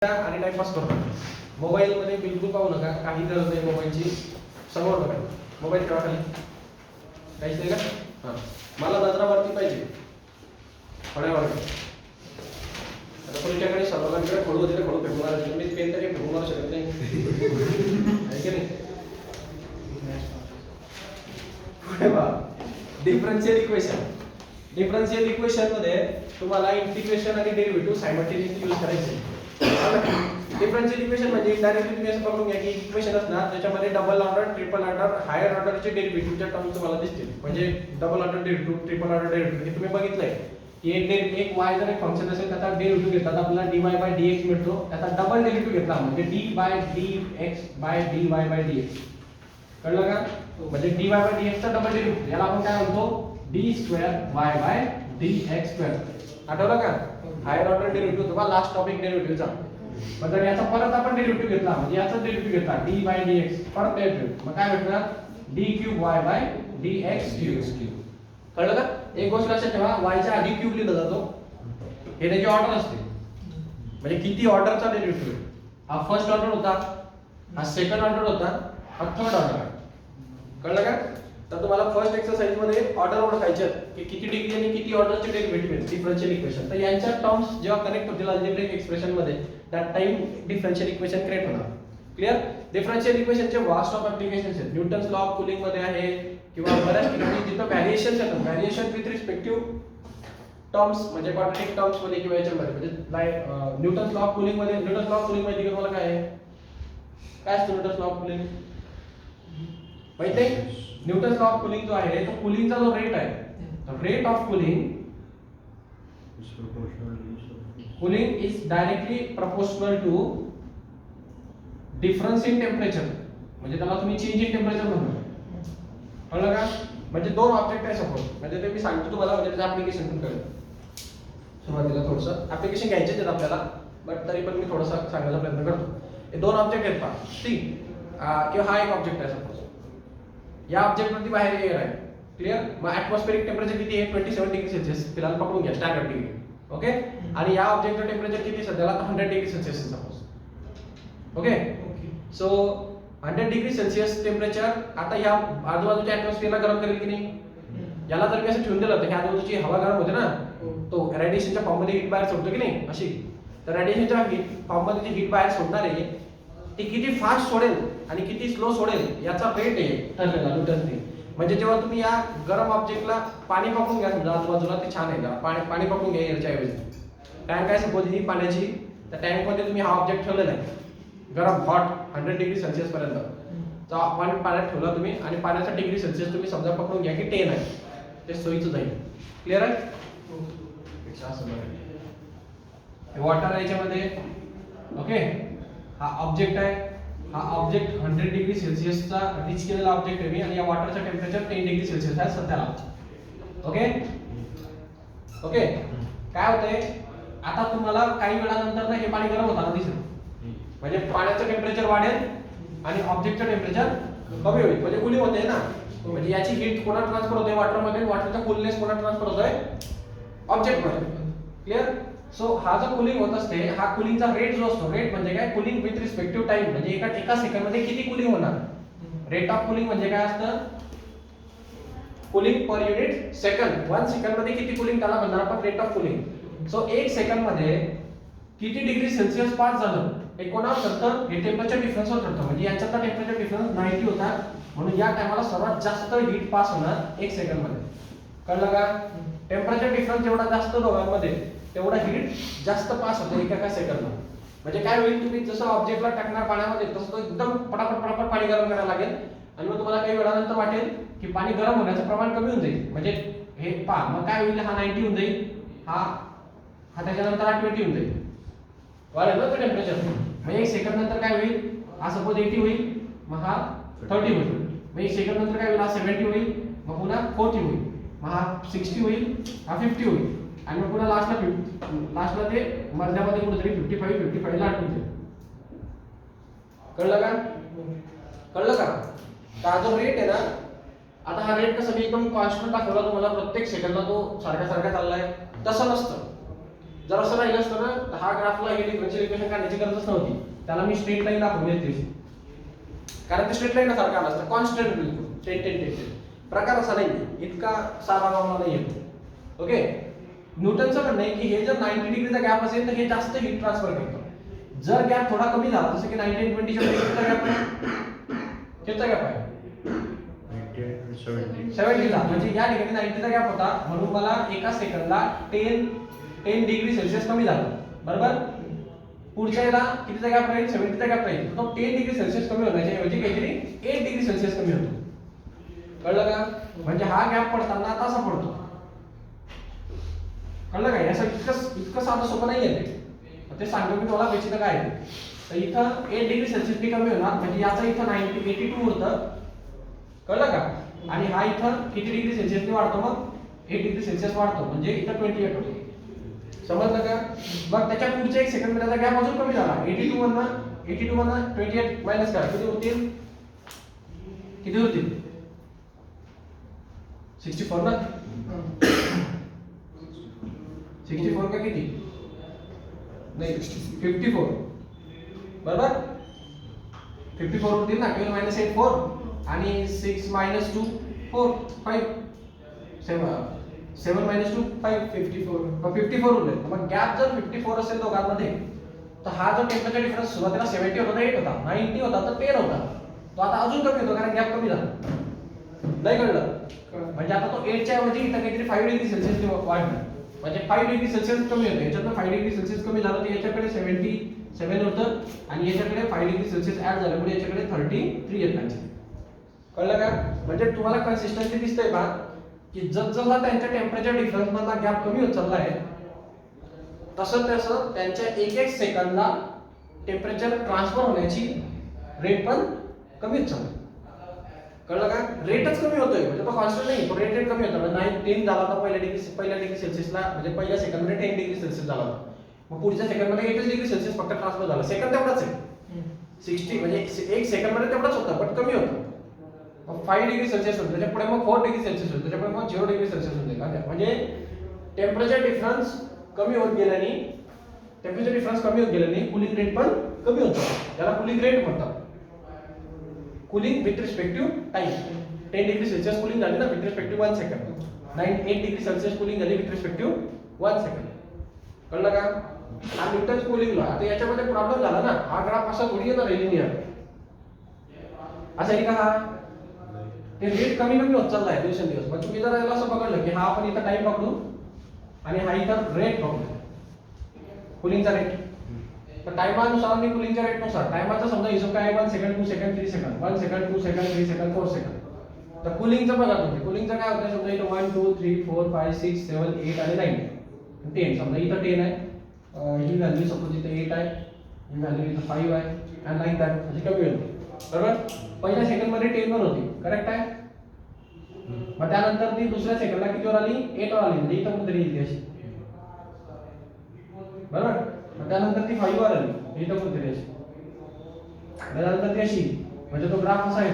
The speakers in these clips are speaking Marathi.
आणि टाइमपास करतात. मोबाईलमध्ये बिलकुल पाहू नका, काही गरज नाही मोबाईलची. समोर बघा, मोबाईल ठेवा खाली, काहीच नाही का? हां, मला नजरावरती पाहिजे फळ्यावर. आता तुमच्याकडे सर्वांकडे खडू होते, खडू फेकून आला, मी पेन तरी फेकून मारू शकत नाही, आहे की नाही? पुढे पहा, डिफरन्शियल इक्वेशन. डिफरन्शियल इक्वेशन मध्ये तुम्हाला इंटिग्रेशन आणि डेरिव्हेटिव्ह सायमल्टेनियसली यूज करायचे. डिफरन्शियल इक्वेशन म्हणजे डायरेक्टली तुम्ही असं पकडून घ्या की इक्वेशन असणार त्याच्यामध्ये double order, triple order, higher ऑर्डरचे डेरिव्हेटिव्हच्या टर्म तुम्हाला दिसतील. म्हणजे double order derivative, triple order derivative हे तुम्ही बघितलंय की एक y जर एक फंक्शन असेल त्याचा डेरिव्हेटिव्ह घेतला तर आपल्याला dy/dx मिळतो. त्याचा डबल डेरिव्हेटिव्ह घेतला म्हणजे d/dx/dy/dx. कळलं का? म्हणजे dy/dx चा डबल डेरिव्हेटिव्ह याला आपण काय म्हणतो? d2y/dx2. आठवलं का? हायर ऑर्डर डेरिव्हेटिव्ह होता लास्ट टॉपिक डेरिव्हेटिव्हचा. मग जर याचा परत आपण डेरिव्हेटिव्ह घेतला म्हणजे याचा डेरिव्हेटिव्ह घेतला d/dx परत डेरिव्हेटिव्ह, मग काय भेटणार? d3y/dx3. कळलं का? एक गोष्ट लक्षात ठेवा, y च्या आधी क्यूब लिहिला जातो, हे त्याची ऑर्डर असते. म्हणजे किती ऑर्डरचा डेरिव्हेटिव्ह? हा फर्स्ट ऑर्डर होता, हा सेकंड ऑर्डर होता, हा थर्ड ऑर्डर आहे. कळलं का? तर तुम्हाला फर्स्ट एक्सरसाइज मध्ये ऑर्डर ओळखायचे की किती डिग्री आणि किती ऑर्डरचे डेरिव्हेटिव्ह आहेत डिफरन्शियल इक्वेशन. तर यांच्या टर्म्स जेव्हा कनेक्ट होतील अल्जेब्रिक एक्सप्रेशन मध्ये that time differential equation create होणार. क्लियर? डिफरन्शियल इक्वेशनचे वास्ट ऑफ ऍप्लिकेशन्स आहेत. न्यूटन्स लॉ ऑफ कूलिंग मध्ये आहे किंवा बऱ्याच ठिकाणी जिथं व्हॅरिएशन्स येतात, व्हॅरिएशन विथ रिस्पेक्टिव्ह टर्म्स म्हणजे क्वाड्रेटिक टर्म्स मध्ये किंवा याच्यामध्ये म्हणजे न्यूटन्स लॉ ऑफ कूलिंग मध्ये. न्यूटन्स लॉ ऑफ कूलिंग माहिती का तुम्हाला काय आहे? काय असतं न्यूटन्स लॉ ऑफ कूलिंग? माहिती आहे? न्यूटन्स लॉ ऑफ कूलिंग जो आहे तो कूलिंगचा जो रेट आहे, rate of cooling is directly proportional to difference in temperature. म्हणजे त्याला तुम्ही चेंज इन टेम्परेचर म्हणता. कळलं का? म्हणजे दोन ऑब्जेक्ट आहे सपोज, म्हणजे ते मी सांगतो तुम्हाला, म्हणजे त्याचं ऍप्लिकेशन पण कळेल. सुरुवातीला थोडंसं ऍप्लिकेशन घ्यायचे आहेत आपल्याला, बट तरी पण मी थोडंसं सांगायचा प्रयत्न करतो. हे दोन ऑब्जेक्ट आहेत पहा, ठीक? किंवा हा एक ऑब्जेक्ट आहे सपोज. या ऑब्जेक्ट मध्ये बाहेर एअर आहे. क्लियर? मग ऍटमॉस्फेरिक टेम्परेचर किती आहे? 27 डिग्री सेल्सिअस फिलहाल पकडून घ्या, स्टँडर्ड डिग्री. ओके? आणि या ऑब्जेक्टचं टेम्परेचर किती सध्याला? 100 degree Celsius suppose. Okay? So 100 degree Celsius temperature आता या आजूबाजूच्या ऍटमॉस्फिअरला गरम करेल की नाही? याला जर मी असं ठेवून दिलं तर ह्या आजूबाजूची हवा गरम होते ना, तो रेडिएशनच्या फॉर्म मध्ये हीट बाहेर सोडतो की नाही अशी. तर रेडिएशनच्या फॉर्म मध्ये जी हीट बाहेर सोडणार आहे ती किती फास्ट सोडेल आणि किती स्लो सोडेल याचा रेट आहे ठरलेला न्यूटनने. म्हणजे जेव्हा तुम्ही या गरम ऑब्जेक्टला पाणी पकडून घ्या समजा आजूबाजूला, ते छान आहे, पाणी पकडून घ्या एअरच्या ऐवजी. टँक आहे सपोज ही पाण्याची, त्या टँक मध्ये तुम्ही हा ऑब्जेक्ट ठेवलेला आहे गरम, हॉट 100 डिग्री सेल्सिअस पर्यंत. तर आपण पाण्यात ठेवला तुम्ही आणि पाण्याचा डिग्री सेल्सिअस तुम्ही समजा पकडून घ्या की 10 आहे, ते सोयीचं जाईल. क्लिअर आहे? वॉटर आहे याच्यामध्ये. ओके? हा ऑब्जेक्ट आहे, हा ऑब्जेक्ट 100 डिग्री सेल्सिअसचा रीच केलेला ऑब्जेक्ट आहे मी, आणि या वॉटरचं टेम्परेचर 10 डिग्री सेल्सिअस आहे सध्याला. ओके? ओके? काय होतंय आता तुम्हाला काही वेळानंतर ना हे पाणी गरम होताना दिसेल. म्हणजे पाण्याचं टेम्परेचर वाढेल आणि ऑब्जेक्टचं टेम्परेचर कमी होईल, म्हणजे कूलिंग होते ना. म्हणजे याची हीट कोणा ट्रान्सफर होते? वॉटरमध्ये. वॉटरचा कूलनेस कोणा ट्रान्सफर होतोय? ऑब्जेक्टमध्ये. क्लिअर? सो हा जो कूलिंग होत असते, हा कूलिंगचा रेट जो असतो, रेट म्हणजे काय? Cooling with respective time. म्हणजे एका सेकंड मध्ये किती कूलिंग होणार? रेट ऑफ कूलिंग म्हणजे काय असतं? Cooling per unit second. 1 second मध्ये किती कूलिंग त्याला म्हणणार आपण rate of cooling. So 1 second मध्ये किती डिग्री सेल्सिअस पास झालं हे कोणावर ठरतं? हे टेम्परेचर डिफरन्सवर ठरतं. म्हणजे यांच्यातला टेम्परेचर डिफरन्स 90 होता, म्हणून या टायमाला सर्वात जास्त हीट पास होणार 1 सेकंड मध्ये. कळलं का? टेम्परेचर डिफरन्स जेवढा जास्त दोघांमध्ये तेवढा हीट जास्त पास होते एका सेकंदला. म्हणजे काय होईल, तुम्ही जसं ऑब्जेक्टला टाकणार पाण्यामध्ये तसं तो एकदम पटापट पाणी गरम करायला लागेल, आणि मग तुम्हाला काही वेळानंतर वाटेल की पाणी गरम होण्याचं प्रमाण कमी होऊन जाईल. म्हणजे हे पहा, मग काय होईल, हा 90 होऊन जाईल, हा त्याच्यानंतर हा 20 होऊन जाईल. वाढेल ना टेम्परेचर. मग 1 सेकंद नंतर काय होईल, हा सपोज 80 होईल, मग हा 30 होईल. मग 1 सेकंद नंतर काय होईल, हा 70 होईल, मग पुन्हा 40 होईल, मग हा 60 होईल, हा 50 होईल, आणि मग पुन्हा लास्टला ते मध्यामध्ये कुठेतरी 55 ला अटकून जाईल. कळलं का? कळलं का? हा जो रेट आहे ना, आता हा रेट कसं मी एकदम कॉन्स्टंट दाखवला तुम्हाला, प्रत्येक सेकंदला तो सारखा चाललाय, तसं नसतं. जर असं राहिलं असतं ना तर हा ग्राफला हे डिफरन्शियल इक्वेशन काढण्याची गरजच नव्हती, त्याला मी स्ट्रेट लाईन दाखवली होती, कारण ते स्ट्रेट लाईन सारखं आलं असतं कॉन्स्टंट बिलकुल 10 प्रकार असा नाही, इतका साधा मामला नाही येतो. ओके, न्यूटनचं म्हणणं आहे की हे जर 90 डिग्रीचा गॅप असेल तर हे जास्त हीट ट्रान्सफर करतं. जर गॅप थोडा कमी झाला जसं की 90 आणि 20 च्या मध्ये कितीचा गॅप आहे 70 चा, म्हणजे या ठिकाणी 90 चा गॅप होता म्हणून मला एका सेकंदला 10 डिग्री सेल्सिअस कमी झालं, बरोबर. पुढच्या याला कितीचा गॅप राहील 70 चा गॅप राहील, तो 10 डिग्री सेल्सिअस कमी होण्याच्या ऐवजी काहीतरी 8 डिग्री सेल्सिअस कमी होतो. कळलं का? म्हणजे हा गॅप पडताना तसा पडतो. कळलं का? याचं इतकं साधं सोपं नाही आहे ते सांगतो मी तुम्हाला बेसिक काय आहे. तर इथं 8 डिग्री सेल्सिअस कमी होणार, म्हणजे याचा इथं 82 होतं. कळलं का? आणि हा इथं किती डिग्री सेल्सिअस वाढतो, मग 8 डिग्री सेल्सिअस वाढतो, म्हणजे इथं 28 होतो. समजलं का? मग त्याच्या पुढच्या 1 सेकंद मध्ये गॅप अजून कमी झाला, 82 मधनं 28 मायनस करा, किती होतील 64 ना, 64 का किती नाही 54, बरोबर. 54 होतील ना, 12 मायनस 8 4 आणि 6 मायनस 2 4 5 7 मायनस 2 5 54 उरले. मग गॅप जर 54 असेल दोघांमध्ये तर हा जो टेम्परेचर डिफरन्स सुरुवातीला 70 होता 8 होता, 90 होता तर 10 होता, तो आता अजून कमी होतो कारण गॅप कमी झाला. नाही कळलं? म्हणजे आता तो 8 च्या ऐवजी इथं काहीतरी 5 डिग्री सेल्सिअस वाढणार, म्हणजे 5 डिग्री सेल्सिअस कमी होतं. याच्यातनं 5 डिग्री सेल्सिअस कमी झालं तर याच्याकडे 77 होतं आणि याच्याकडे 5 डिग्री सेल्सिअस ऍड झाल्यामुळे याच्याकडे 33 येतात. कळलं का? म्हणजे तुम्हाला कन्सिस्टन्सी दिसतंय का की जसजसा त्यांच्या टेम्परेचर डिफरन्स मधला गॅप कमी होत चालला आहे तसं तसं त्यांच्या 1 सेकंदला टेम्परेचर ट्रान्सफर होण्याची रेट पण कमी होत चालली. कळलं का? रेटच कमी होतोय, म्हणजे तो कॉन्स्टंट नाही, तो रेट कमी होतो. म्हणजे 10 झाला तर पहिल्या डिग्री सेल्सिअसला, म्हणजे पहिल्या सेकंदमध्ये 10 डिग्री सेल्सिअस झाला, मग पुढच्या सेकंदमध्ये 8 डिग्री सेल्सिअस फक्त ट्रान्सफर झाला. सेकंद तेवढाच आहे 60, म्हणजे 1 सेकंदमध्ये तेवढाच होतं पण कमी होतं. मग 5 डिग्री सेल्सिअस होतं, त्याच्या पुढे मग 4 डिग्री सेल्सिअस होतं, त्याच्या पुढे मग 0 डिग्री सेल्सिअस होते. म्हणजे टेम्परेचर डिफरन्स कमी होत गेल्याने कूलिंग रेट पण कमी होतो. त्याला कूलिंग रेट म्हणतात. Cooling with respective time. 10 degree Celsius cooling झाली ना with respective 1 second, 8 degree Celsius cooling झाली विथ रिस्पेक्टिव्ह 1 सेकंड. कळलं का? हा न्यूटन्स कूलिंग लॉ. आता याच्यामध्ये प्रॉब्लेम झाला ना, हा ग्राफ असा थोडी येणार लिनियर, असं आहे का? हा ते रेट कमी होत चाललाय दिवसेंदिवस. मग तुम्ही जर याला असं पकडलं की हा आपण इथं टाइम पकडू आणि हा इथं रेट पकडू, कूलिंगचा रेट. तर टाइमानुसार आणि कूलिंगच्या रेटनुसार टाइमाचा समजा हिशोब काय 1 second 2 second 3 second 1 second 2 second 3 second 4 second. तर कूलिंगचं बघा तुम्ही, कूलिंगचं काय होतं समजा इथं 1 2 3 4 5 6 7 8 आणि 9 10. समजा इथं 10 आहे, ही व्हॅल्यू सपोज इथं 8 आहे, ही व्हॅल्यू इथं 5 आहे आणि 9 आहे, म्हणजे कमी होते. बरोबर. पहिल्या सेकंडमध्ये 10 वर होती, करेक्ट आहे. मग त्यानंतर ती दुसऱ्या सेकंडला कितीवर आली 8 वर आली, म्हणजे इथं कुठेतरी येईल अशी, बरोबर. मग त्यानंतर ती 5 वर आली, इथं कुठेतरी अशी, त्यानंतर ती अशी, म्हणजे तो ग्राफ असा आहे.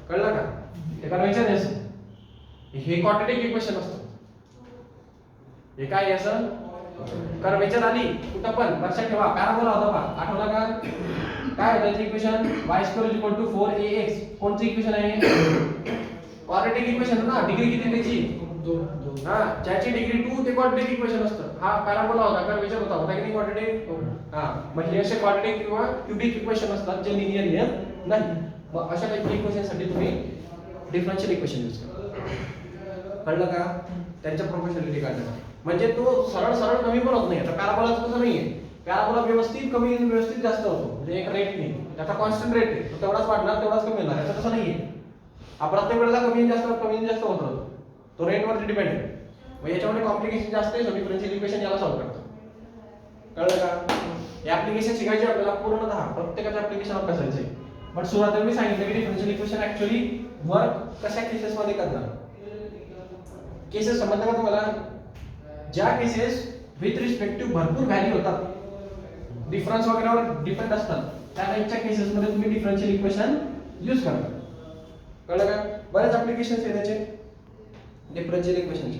कळलं का? ते करायचं नाही असं. हे क्वाड्रॅटिक इक्वेशन असतं. हे काय असं कर्वेचर आली कुठं पण लक्षात ठेवा, पॅराबोला होता बा, आठवला का? काय होतं त्याचं इक्वेशन y² = 4ax. कोणचं इक्वेशन आहे? क्वाड्रॅटिक इक्वेशन ना. डिग्री किती त्याची 2. हा, ज्याची डिग्री 2 ते क्वाड्रॅटिक इक्वेशन असतं. हा पॅराबोला होता, कर्वेचर होता की नाही क्वाड्रॅटिक? हा, मग हे असे क्वाड्रॅटिक किंवा क्यूबिक इक्वेशन असतात जे लिनियर नाही. मग अशा टाइपच्या इक्वेशनसाठी तुम्ही डिफरन्शियल इक्वेशन यूज करा. कळलं का? त्यांच्या प्रोपोर्शनॅलिटी काढण्यासाठी. म्हणजे तो सरळ कमी पण होत नाही. आता पॅराबोलाचं तसं नाहीये, पॅराबोला व्यवस्थित कमी व्यवस्थित जास्त होतो, म्हणजे एक रेट नाही, त्याचा कॉन्स्टंट रेट आहे, तो तेवढाच वाढणार तेवढाच कमी होणार. याचं तसं नाहीये, हा प्रत्येक वेळेला कमी जास्त होत राहतो, तो रेटवरती डिपेंड आहे. मग याच्यामध्ये कॉम्प्लिकेशन जास्त आहे, डिफरन्शियल इक्वेशन याला सॉल्व्ह करतो. कळलं का? हे ऍप्लिकेशन शिकायचे आपल्याला पूर्णतः प्रत्येकाचं ऍप्लिकेशन अभ्यासायचं आहे. पण सुरुवातीला मी सांगितलं की डिफरन्शियल इक्वेशन ऍक्च्युअली वर्क कशा केसेस मध्ये करणार. केसेस समजलं का तुम्हाला? ज्या केसेस विथ रिस्पेक्टिव्ह भरपूर व्हॅल्यू होतात, डिफरन्स वगैरेवर डिपेंड असतात, त्या टाइपच्या केसेस मध्ये तुम्ही डिफरन्शियल इक्वेशन यूज करता. कळलं का? बरेच ऍप्लिकेशन्स आहेत त्याचे डिफरन्शियल इक्वेशनचे.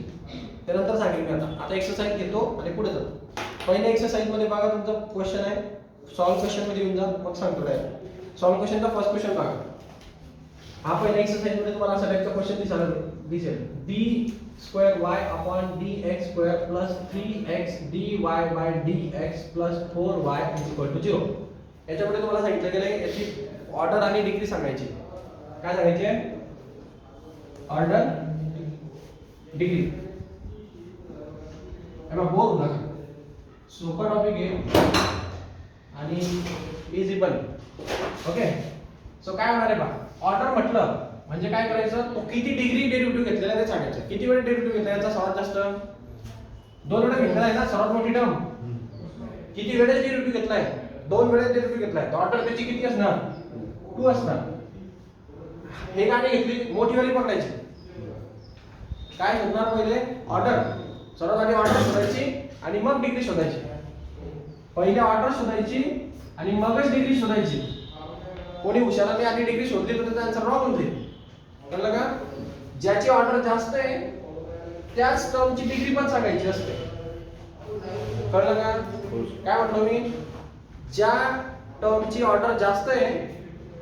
त्यानंतर सांगेल मी आता एक्सरसाइज घेतो आणि पुढे जातो. पहिल्या एक्सरसाइज मध्ये बघा तुमचा क्वेश्चन आहे, सॉल्व क्वेश्चन मध्ये येऊन जा, मग सांगतो डायरेक्ट. सॉल्व क्वेश्चनचा फर्स्ट क्वेश्चन बघा. हा पहिल्या एक्सरसाइज मध्ये तुम्हाला असा टाइपचा क्वेश्चन दिसेल d² y upon dx square plus 3x dy by dx plus 4y is equal to 0. याच्यामध्ये तुम्हाला सांगितलं गेलंय याची ऑर्डर आणि डिग्री सांगायची. काय सांगायची आहे? Order degree. एमा बोर होऊ नका, सोपा टॉपिक आहे आणि इझी पण. ओके, सो काय होणार आहे बा, ऑर्डर म्हटलं म्हणजे काय करायचं, तो किती डिग्री डेरिव्हेटिव्ह घेतलेला आहे ते सांगायचं. किती वेळ डेरिव्हेटिव्ह घेतला याचा सर्वात जास्त 2 वेळा घेतला आहे ना, सर्वात मोठी टर्म. किती वेळेस डेरिव्हेटिव्ह घेतलाय? 2 वेळेस डेरिव्हेटिव्ह घेतलाय. तर ऑर्डर त्याची किती असणार? 2 असणार. हे गाणी घेतली, मोठी वाली पकडायची. काय शोधणार पहिले? ऑर्डर. सर्वात आधी ऑर्डर शोधायची आणि मग डिग्री शोधायची. पहिले ऑर्डर शोधायची आणि मगच डिग्री शोधायची. कोणी हुशाराने आधी डिग्री शोधली तर त्याचा आन्सर रॉंग होईल. कळलं का? ज्याची ऑर्डर जास्त आहे त्याच टर्मची डिग्री पण सांगायची असते. कळलं का? काय म्हटलं मी? ज्या टर्मची ऑर्डर जास्त आहे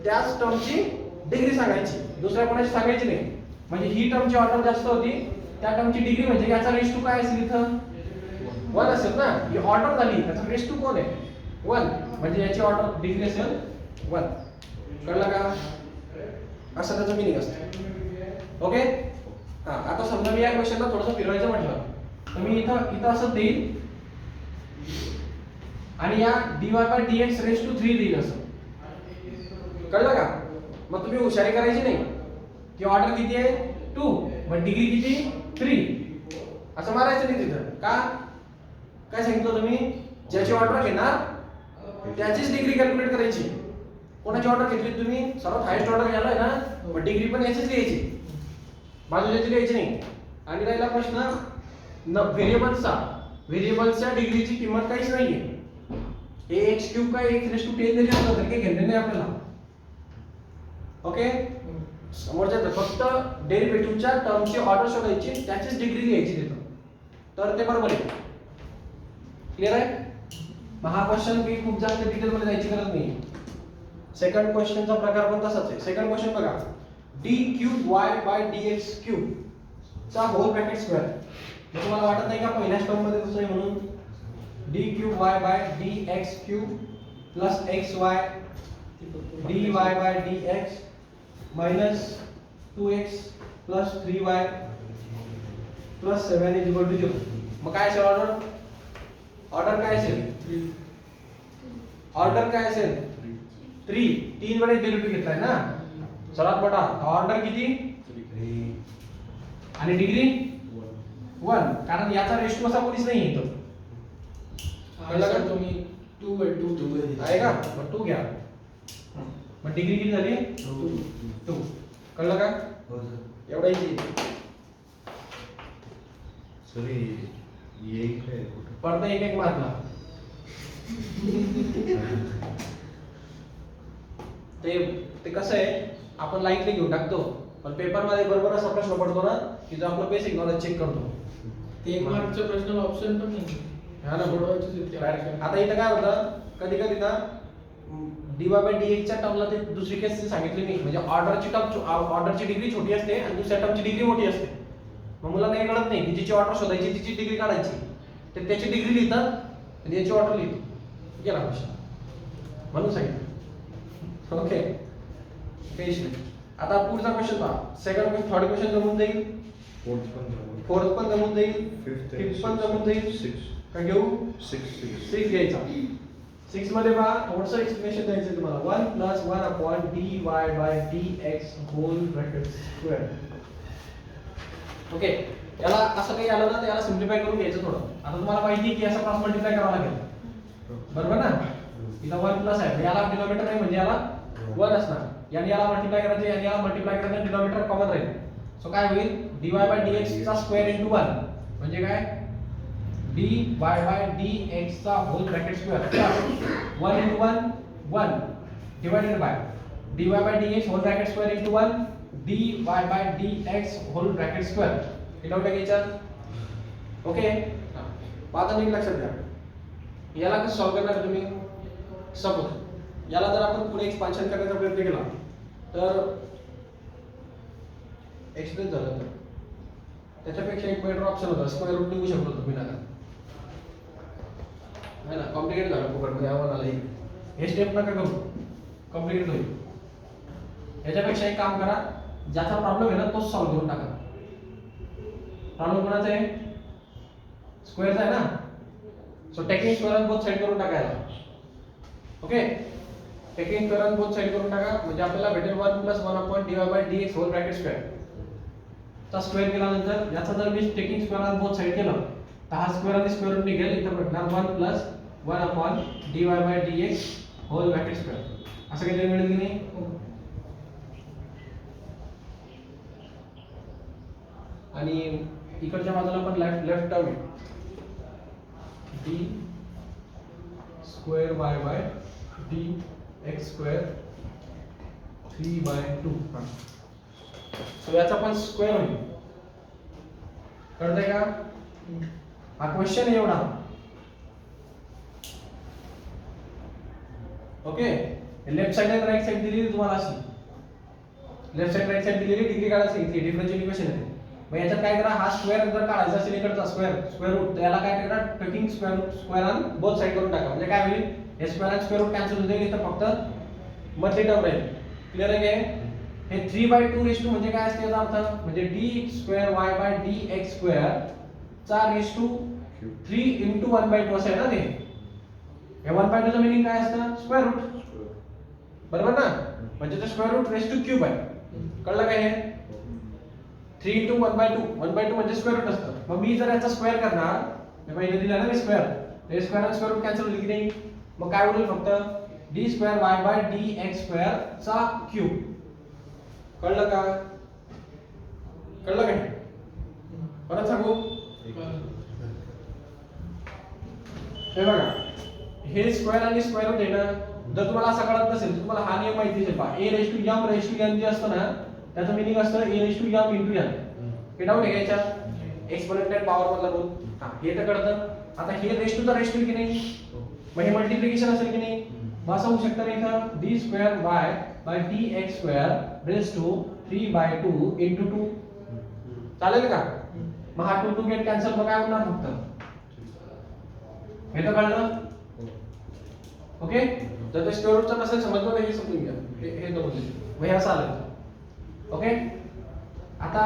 त्याच टर्मची डिग्री सांगायची, दुसऱ्या कोणाची सांगायची नाही. म्हणजे ही टर्मची ऑर्डर जास्त होती, त्या टर्मची डिग्री म्हणजे याचा रेश टू काय असेल? इथं 1 असेल ना. ही ऑर्डर झाली, त्याचा रेश टू कोण आहे? 1. म्हणजे याची ऑर्डर डिग्री असेल 1. कळलं का? असं त्याचं मीनिंग असतं. ओके, हा. आता समजा मी या क्वेश्चनला थोडंसं फिरवायचं म्हटलं तर मी इथं असं देईल आणि या dy by dx raise to 3 देईल असं. कळलं का? मग तुम्ही हुशारी करायची नाही की ऑर्डर किती आहे 2 मग डिग्री किती 3 असं मारायचं नाही तिथं. का? काय सांगितलं तुम्ही? ज्याची ऑर्डर घेणार त्याचीच डिग्री कॅल्क्युलेट करायची. कोणाची ऑर्डर घेतली तुम्ही? सर्वात हायेस्ट ऑर्डर घ्यायला आहे ना, मग डिग्री पण याचीच लिहायची, बाजूची लिहायची नाही. आणि राहिला प्रश्न व्हेरिएबल्सच्या डिग्रीची किंमत काहीच नाहीये. ax³ काय x⁻10 जरी असलं तरी काही घेणे नाही आपल्याला. ओके, समोरच्या फक्त डेरिव्हेटिव्हच्या टर्मची ऑर्डर शोधायची, त्याचीच डिग्री लिहायची तिथं, तर ते बरोबर आहे. क्लियर आहे? मग हा क्वेश्चन मी खूप जास्त डिटेल मध्ये जायची गरज नाही. सेकंड क्वेश्चनचा प्रकार पण तसाच आहे. सेकंड क्वेश्चन बघा, d³ by dx³ चा होल ब्रॅकेट स्क्वेअर. तुम्हाला वाटत नाही का पहिल्या टर्म मध्ये तसं आहे म्हणून? d³ by dx³ plus xy dy by dx minus 2x plus 3y plus 7 is equal to 0. मग काय असेल ऑर्डर? ऑर्डर काय असेल? ऑर्डर काय असेल? 3 वेळेस डेरिव्हेटिव्ह घेतलाय ना, सर्वात मोठा. ऑर्डर किती? आणि डिग्री 1, कारण याचा रेश टू असा कोणीच नाही येतो. कळलं का? तुम्ही 2 आहे का? मग 2 घ्या. मग डिग्री किती झाली? 2. कळलं का? हो सर. एवढा इझी. सॉरी, ये काय पडता एक मारला. ते कसं आहे, आपण लाईटली घेऊन टाकतो, पण पेपर मध्ये बरोबर असा प्रश्न पडतो ना की जो आपलं बेसिक नॉलेज चेक करतो. ते 1 मार्कचा प्रश्न ऑप्शन पण नाही. हा ना, सोडवायचे. आता इथं काय होतं, कधी कधी ना dy by dx च्या टर्मला ते दुसरी केस सांगितली मी, म्हणजे ऑर्डरची डिग्री छोटी असते आणि दुसऱ्या टर्मची डिग्री मोठी असते. मग मुलांना हे कळत नाही की जिची ऑर्डर शोधायची तिची डिग्री काढायची, तर त्याची डिग्री लिहितात आणि याची ऑर्डर लिहितो. गेला प्रश्न म्हणून सांगितलं. ओके, आता पुढचा क्वेश्चन पहा. सेकंड क्वेश्चन, थर्ड क्वेश्चन जमून जाईल, फोर्थ पण जमून जाईल, फिफ्थ पण जमून जाईल. काय घेऊ? 6 घ्यायचा. 6 मध्ये पहा थोडंसं एक्सप्लेनेशन द्यायचं तुम्हाला. 1 + 1 upon dy by dx whole bracket square. Okay, याला असं काही आलं ना तर याला सिम्प्लिफाय करून घ्यायचं थोडं. आता तुम्हाला माहिती आहे की याचा क्रॉस मल्टिप्लाय करावा लागेल, बरोबर ना? इथं 1 प्लस आहे, याला डिनॉमिनेटर नाही म्हणजे याला 1 असणार. याने याला मल्टिप्लाय करायचे आणि याला मल्टिप्लाय करायचे, डिनॉमिनेटर कॉमन राहील. सो काय होईल? dy by dx चा स्क्वेअर into 1 म्हणजे काय? dy by dx चा whole bracket square 1 into 1 1 divided by dy by dx whole bracket square into 1 dy by dx whole bracket square. हे डाउट घ्यायचा. ओके आता नीट लक्षात घ्या याला कसं सॉल्व्ह करणार तुम्ही सपोज याला जर आपण पुढे एक्सपान्शन करण्याचा प्रयत्न केला तर एक्सप्रेस झालं तर त्याच्यापेक्षा एक बेटर ऑप्शन होता स्क्वेअर रूट निघू शकतो तुम्ही नका है ना कॉम्प्लिकेट झालं फुकटमध्ये आम्हाला हे स्टेप नका करू कॉम्प्लिकेट होईल याच्यापेक्षा एक काम करा ज्याचा प्रॉब्लेम आहे ना तोच सॉल्व्ह करून टाका प्रॉब्लेम कोणाचा आहे स्क्वेअरचा आहे ना so taking square on both side करून टाकायला okay taking square on both side करून टाका म्हणजे आपल्याला भेटेल 1 + 1 dy by dx whole bracket square चा स्क्वेअर केल्यानंतर याचा जर मी taking square on both side केलं तर हा स्क्वेअर आणि स्क्वेअर रूट निघेल इथं भेटणार 1 + 1 dy by dx whole bracket square असं काहीतरी मिळेल की नाही आणि इकडच्या बाजूला पण लेफ्ट टर्म आहे d square y by dx square 3/2 so याचा पण स्क्वेअर होईल कळतंय का हा क्वेश्चन एवढा ओके लेफ्ट साइड आणि राइट साइड दिलेली तुम्हाला अशी लेफ्ट साइड राइट साइड दिलेली डिग्री काढायला सांगितली डिफरन्शियल इक्वेशन आहे मग याच्यात काय करा हा स्क्वेअर जर काढायचा असेल इकडचा स्क्वेअर रूट तर याला काय करा taking square on both side करून टाका म्हणजे काय होईल हे स्क्वेअर आणि स्क्वेअर रूट कॅन्सल होईल इथं फक्त मधली टर्म राहील क्लिअर आहे हे 3/2 रेश टू म्हणजे काय असते याचा अर्थ म्हणजे d square y by dx square चा रेश टू 3 * 1/2 असं आहे ना ते हे 1/2 चं मीनिंग काय असतं स्क्वेअर रूट बरोबर ना म्हणजे ते square root raise to cube आहे कळलं काय हे 3 * 1/2 1/2 म्हणजे स्क्वेअर रूट असतं मग मी जर याचा स्क्वेअर करणार मी पहिले दिला ना मी स्क्वेअर हे स्क्वेअर आणि स्क्वेअर रूट कॅन्सल होईल की नाही मग काय होईल फक्त d square y by dx square चा क्यूब कळलं का कळलं काय परत सांगू हे बघा हे स्क्वेअर आणि स्क्वेअर रूट आहे ना जर तुम्हाला असं कळत नसेल तर तुम्हाला हा नियम माहिती असेल पहा a⁻m जे असतं ना त्याचं मीनिंग असतं a⁻m * n हे डाऊट आहे याच्यात एक्सपोनेंशियल पॉवर मधला रूल हा हे तर कळतं आता हे रेश टू चा रेश टू की नाही मग हे मल्टिप्लिकेशन असेल की नाही मग असं होऊ शकतं इथं d square y by dx square raise to 3/2 * 2 चालेल का मग हा 2 गेट कॅन्सल मग काय होणार फक्त हे तर कळलं ओके जर ते स्क्वेअर रूटचा नसेल समजलं नाही हे समजून घ्या हे समजले मग हे असं आलं ओके आता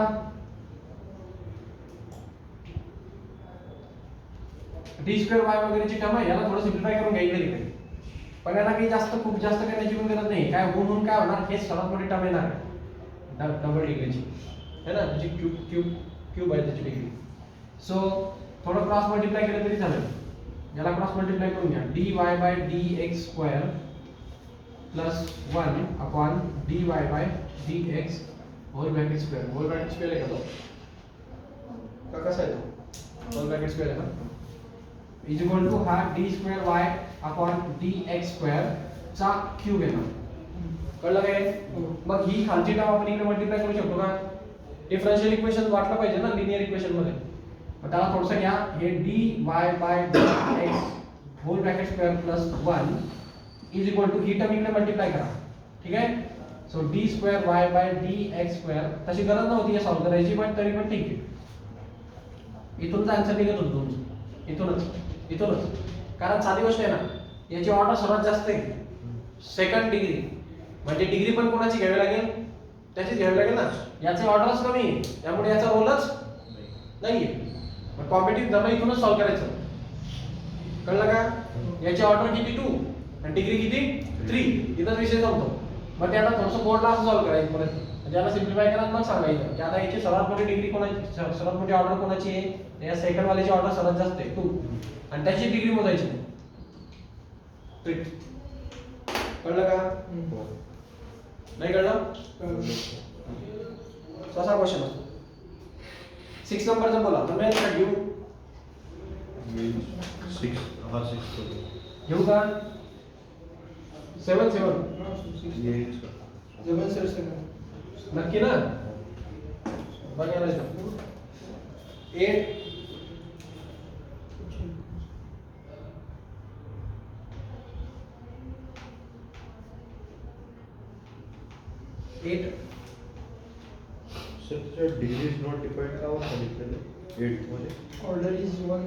d स्क्वेअर y वगैरेची टर्म आहे याला थोडं सिम्प्लिफाय करून घ्यायला लागेल पण याला काही खूप जास्त करण्याची पण गरज नाही काय होऊन काय होणार हे सर्वात मोठी टर्म येणार डबल डिग्रीची है ना त्याची क्यूब आहे त्याची डिग्री सो थोडं क्रॉस मल्टिप्लाय केलं तरी चालेल याला क्रॉस मल्टिप्लाय करून घ्या dy by dx square plus 1 dy by dx whole bracket square आहे का कसा आहे तो होल ब्रॅकेट स्क्वेअर आहे ना इज इक्वल टू हा d square y dx square चा क्यूब येणार कळलं काय मग ही खालची टर्म आपण इकडे मल्टिप्लाय करू शकतो का डिफरन्शियल इक्वेशन वाटलं पाहिजे ना लिनियर इक्वेशन मध्ये मग त्याला थोडंसं घ्या हे dy by dx whole bracket square plus 1 is equal to ही टर्म इकडे मल्टिप्लाय करा ठीक आहे so d square y by dx square तशी गरज नव्हती हे सॉल्व्ह करायची पण तरी पण ठीक आहे इथूनच आन्सर निघत होतो तुमचं इथूनच कारण साधी गोष्ट आहे ना याची ऑर्डर सर्वात जास्त आहे सेकंड डिग्री म्हणजे डिग्री पण कोणाची घ्यावी लागेल त्याचीच घ्यावी लागेल ना याचे ऑर्डरच कमी आहे त्यामुळे याचा रोलच नाहीये मग कॉम्पिटिटिव्ह धर्म इथूनच सॉल्व्ह करायचं कळलं का याची ऑर्डर किती 2 आणि डिग्री किती 3 इथंच विषय संपतो मग ते आता थोडंसं बोर्डला असं सॉल्व्ह करायचं परत म्हणजे याला सिम्प्लिफाय करा मग सांगायचं की आता याची सर्वात मोठी डिग्री कोणाची सर्वात मोठी ऑर्डर कोणाची आहे या सेकंड वाल्याची ऑर्डर सर्वात जास्त आहे 2 आणि त्याची डिग्री मोजायची ट्रिक कळलं का नाही कळलं असा क्वेश्चन असतो 6 नंबरचा बोला तुम्ही घेऊ 6 हा 6 घेऊ का 7 नक्की ना बघायला 8 8 सर त्याच्यात डिग्री इज नॉट डिफाईन का सांगितलेलं 8 मध्ये ऑर्डर इज 1.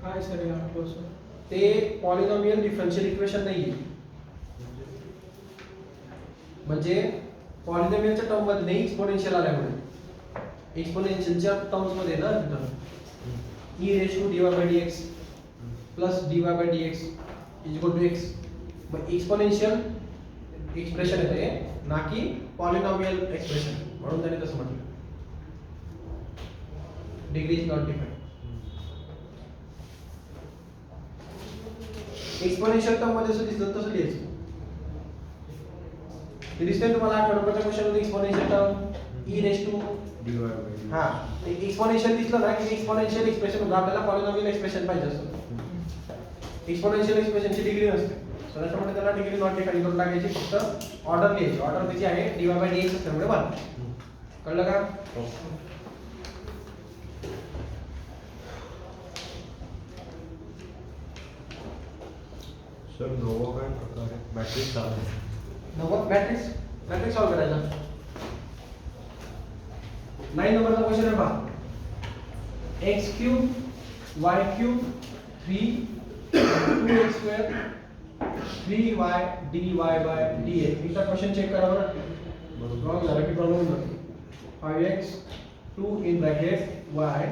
काय सर हे आठवतं? ते पॉलिनॉमियल डिफरन्शियल इक्वेशन नाहीये. म्हणजे पॉलिनॉमियलच्या टर्म मध्ये नाही, एक्सपोनेन्शियल आल्यामुळे एक्सपोनेन्शियलच्या टर्म्स मध्ये ना तिथं e raised to dy by dx plus dy by dx is equal to x. मग एक्सपोनेन्शियल एक्सप्रेशन येते ना की पॉलिनॉमियल एक्सप्रेशन, म्हणून त्याने तसं म्हटलं. Degree is not define. Exponential term मध्ये जसं दिसतं तसं लिहायचं. ते दिसतंय तुम्हाला 8 नंबरच्या क्वेश्चन मध्ये exponential term e raised to dy by dx. हा ते एक्सपोनेन्शियल दिसलं ना की एक्सपोनेन्शियल एक्सप्रेशन म्हणजे आपल्याला पॉलिनॉमियल एक्सप्रेशन पाहिजे असतं. एक्सपोनेन्शियल एक्सप्रेशनची डिग्री नसते, तर त्याच्यामुळे त्याला डिग्री नॉट डिफाईन करून टाकायची, फक्त ऑर्डर लिहायची. ऑर्डर त्याची आहे dy by dx असल्यामुळे 1. कळलं का? हो. सर नववा काय प्रकार आहे मॅट्रिक्स आहे. नव्वद मॅट्रिक्स सॉल्व्ह करायचा. 9 नंबरचा क्वेश्चन आहे पहा. x cube y cube 3 2x square 3y dy by dx. इथला क्वेश्चन चेक करा बरं. रॉंग झाला की प्रॉब्लेम होतो. 5x 2 in bracket y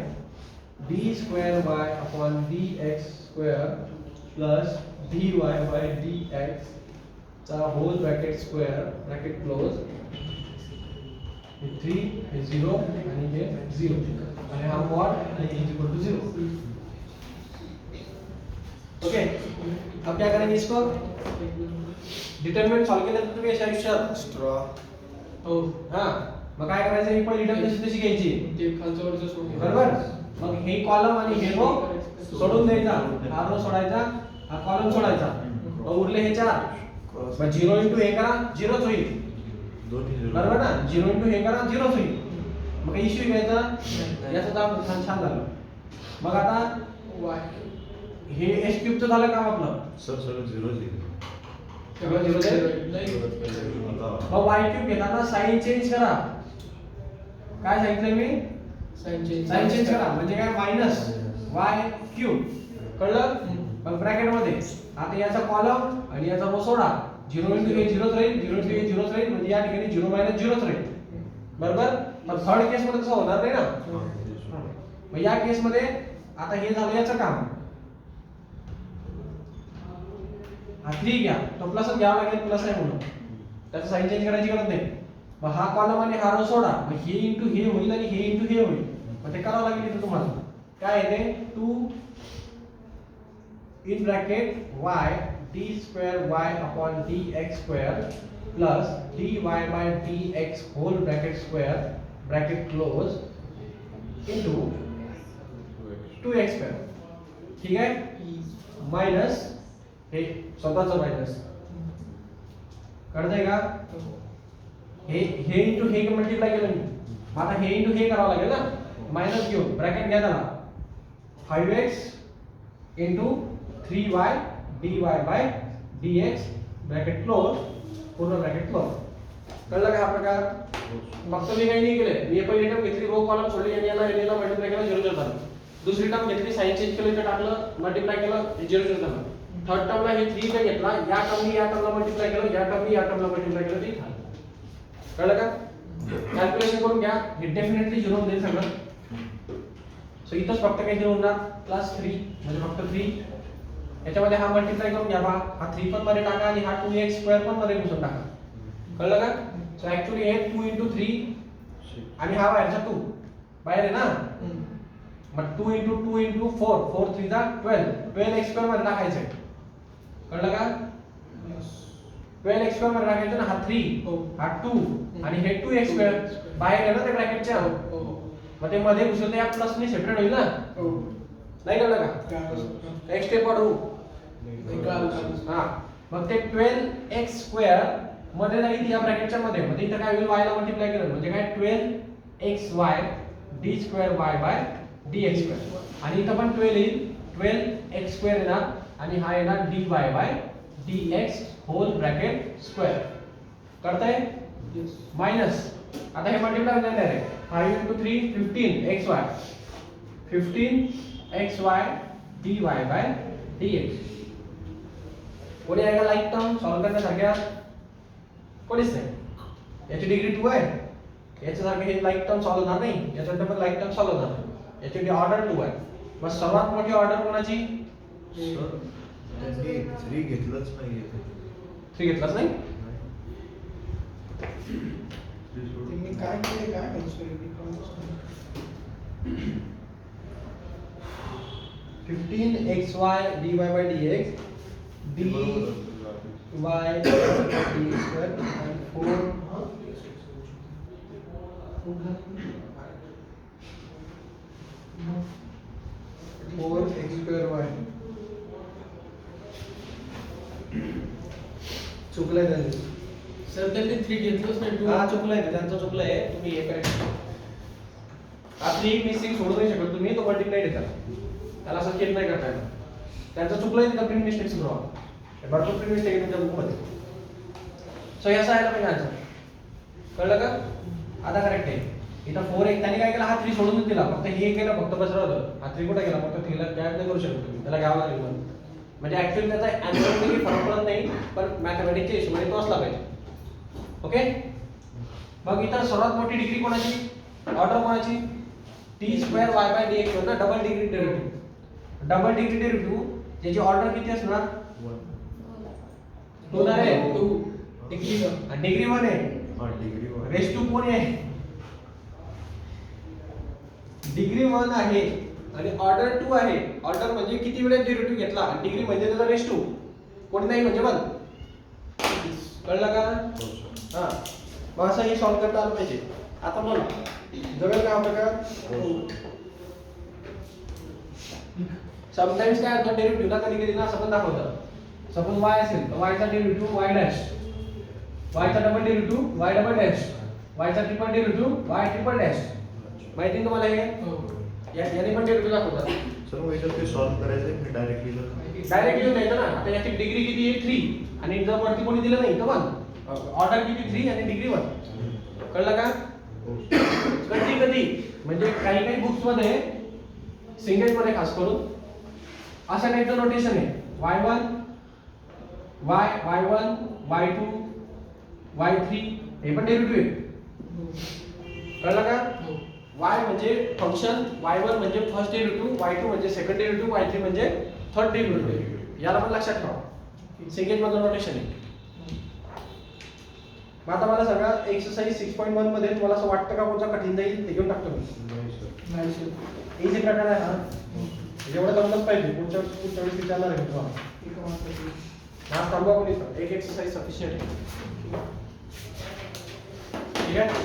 d square y upon dx square plus dy by dx चा whole bracket square bracket close. हे 3 हे 0 आणि हे 0 आणि हा mod आणि हे इज इक्वल टू 0. ओके, अब क्या करेंगे इसको? डिटरमिनेंट सॉल्व केलं तर तुम्ही अशा आयुष्यात स्ट्रॉ हो. हां मग काय करायचं, ही पहिली टर्म जशी तशी घ्यायची ते खालचं वरचं सोडून बरोबर. मग हे कॉलम आणि हे रो सोडून द्यायचा, हा रो सोडायचा, हा कॉलम सोडायचा, मग उरले हे 4. मग 0 इंटू हे करा 0च होईल दोन्ही zero. बरोबर ना. 0 इंटू हे करा 0च होईल. मग इश्यू घ्यायचा, याचं दाब छान झालं. मग आता वाय हे s क्यूबचं झालं काम आपलं. सर सगळं झिरो लिहिलं. सगळं 0 आहे. नाही आता मग y क्यूब घेताना साइन चेंज करा. काय सांगितलं मी? साइन चेंज साइन चेंज करा म्हणजे काय, मायनस y क्यूब. कळलं? मग ब्रॅकेट मध्ये आता याचा कॉलम आणि याचा रो सोडा. 0 इंटू हे 0च राहील, 0 इंटू हे 0च राहील, म्हणजे या ठिकाणी 0 मायनस 0च राहील. बरोबर. पण थर्ड केस मध्ये तसं होणार नाही ना. मग या केस मध्ये आता हे झालं याचं काम. हा 3 घ्या, तो प्लसच घ्यावा लागेल, प्लस आहे म्हणून त्याचं साइन चेंज करायची गरज नाही. मग हा कॉलम आणि हा रो सोडा, मग हे इंटू हे होईल आणि हे इंटू हे होईल. मग ते करावं लागेल इथे तुम्हाला. काय येते 2 in bracket y d square y upon dx square plus dy by dx whole bracket square bracket close into 2x square. ठीक आहे, मायनस हे स्वतःचं मायनस कळतंय का? हे इंटू हे मल्टिप्लाय केलं मी, मग आता हे इंटू हे करावं लागेल ना. मायनस घेऊन ब्रॅकेट घ्या त्याला 5x into 3y dy by dx bracket close, पूर्ण ब्रॅकेट क्लोज. कळलं का हा प्रकार? फक्त मी काही नाही केले, मी पहिली टर्म घेतली, रो कॉलम सोडली आणि याला मल्टिप्लाय केलं 0 0 झालं. दुसरी टर्म घेतली, साइन चेंज केलं, इथे टाकलं, मल्टिप्लाय केलं 0 0 झालं. थर्ड टर्मला हे 3 इथे घेतला, या टर्मनी या टर्मला मल्टिप्लाय केलं, या टर्मनी या टर्मला मल्टिप्लाय केलं, ते झालं. कळलं का? कॅल्क्युलेशन करून घ्या, हे डेफिनेटली 0 होईल सगळं. सो इथंच फक्त काही 0 होणार, +3 म्हणजे फक्त 3. याच्यामध्ये हा मल्टिप्लाय करून घ्या, हा 3 पण मध्ये टाका आणि हा 2x स्क्वेअर पण मध्ये घुसून टाका. कळलं का? सो ऍक्च्युअली हे 2 इंटू 3 आणि हा बाहेरचा 2 बाहेर आहे ना. मग 2 इंटू 2 इंटू 4 4 3 जा 12 x स्क्वेअर मध्ये टाकायचं आहे. कळलं का? 12x स्क्वेअर मध्ये टाकायचं ना. हा 3 हा 2 आणि हे 2x स्क्वेअर बाहेर आहे ना त्या ब्रॅकेटच्या. मग ते मध्ये घुसलं तर या प्लस ने सेपरेट होईल ना. नाही कळलं का? एक स्टेप वाढवू. हा मग ते 12x स्क्वेअर मध्ये जाईल या ब्रॅकेटच्या मध्ये. म्हणजे इथं काय होईल, y ला मल्टिप्लाय केलं म्हणजे काय 12xy d square y by dx square. आणि इथं पण 12 येईल, 12x स्क्वेअर येणार आणि हा येणार dy by dx whole bracket square करताय Yes. मायनस आता हे मल्टिप्लाय होणार आहे 5 into 3 15 xy 15 xy dy by dx कोणी आहे का लाईक टर्म सॉल्व करण्यासारख्या कोणीच नाही याची डिग्री 2 आहे याच्यासारखे हे लाईक टर्म सॉल्व होणार नाही याच्यानंतर पण लाईक टर्म सॉल्व होणार नाही याची ऑर्डर 2 आहे मग सर्वात मोठी ऑर्डर कोणाची सर त्यांनी 3 घेतलंच नाहीये 3 घेतलाच नाही त्यांनी काय केले काय माहिती सर एवढी कळलंच नाही. 15 xy dy by dx dy dx square and 4 x square y चुकलंय त्यांनी सर त्यांनी 3 घेतलंच नाही two. हा चुकलंय ते त्यांचं चुकलंय तुम्ही हे करेक्ट आपली मिसिंग सोडू नाही शकत तुम्ही तो मल्टिप्लाय देता त्याला असं केलं नाही करता येणार त्यांचं चुकलंय तिथं प्रिंट मिस्टेक सुरू आहे भरपूर प्रिंट मिस्टेक आहे तुमच्या बुकमध्ये सो याचा यायला पाहिजे आन्सर कळलं का आता करेक्ट आहे इथं 4 एक त्याने काय केलं हा 3 सोडून दिला फक्त हे केलं फक्त बसलं होतं हा 3 कुठे गेला फक्त 3 ला गॅप नाही करू शकत तुम्ही त्याला घ्यावं लागेल मग म्हणजे ऍक्च्युअली त्याचा आन्सर मध्ये फरक पडत नाही पण मॅथमॅटिक्सच्या हिशोबाने तो असला पाहिजे ओके मग इथं सर्वात मोठी डिग्री कोणाची ऑर्डर कोणाची T square y by D x ना डबल डिग्री डेरिव्हेटिव्ह त्याची ऑर्डर किती असणार 2 आहे 2 डिग्री डिग्री 1 आहे हा डिग्री रेस टू कोण आहे डिग्री 1 आहे आणि ऑर्डर 2 आहे ऑर्डर म्हणजे किती वेळेस डेरिव्हेटिव्ह घेतला आणि डिग्री म्हणजे त्याचा रेस टू कोणी नाही म्हणजे 1 कळलं का हा मग असं हे सॉल्व करता आलं पाहिजे आता बोला जमेल का आपल्याला समटाइम्स काय होतं डेरिव्हेटिव्ह ना कधी कधी ना असं पण दाखवतं सपोज y असेल तर y चा डेरिव्हेटिव्ह y डॅश y चा double derivative y double dash y चा triple derivative y triple dash माहिती आहे तुम्हाला हे हो याने पण डेरिव्हेटिव्ह दाखवतात सर मग याच्यात ते सॉल्व करायचं की डायरेक्टली डायरेक्ट लिहून द्यायचं ना आता याची डिग्री किती आहे 3 आणि जर वरती कोणी दिलं नाही तर 1 ऑर्डर किती 3 आणि डिग्री 1 कळलं का कधी कधी म्हणजे काही काही बुक्स मध्ये सिंगल मध्ये खास करून अशा टाईपचं नोटेशन आहे y1 y1 y2 y3 हे पण डेरिव्हेटिव्ह आहे कळलं का हो y म्हणजे फंक्शन y1 म्हणजे फर्स्ट डेरिव्हेटिव्ह y2 म्हणजे सेकंड डेरिव्हेटिव्ह y3 म्हणजे थर्ड डेरिव्हेटिव्ह याला पण लक्षात ठेवा सिंगल मधलं नोटेशन आहे मग आता मला सांगा एक्सरसाइज 6.1 मध्ये तुम्हाला असं वाटतं का कोणता कठीण जाईल ते घेऊन टाकतो मी नाही सर नाही सर इझी प्रकार आहे हा जेवढं जमलंच पाहिजे पुढच्या वेळेस विचारणार आहे मी तुम्हाला ठीक आहे मात्र हा थांबवा कोणी एक एक्सरसाइज सफिशियंट आहे ठीक आहे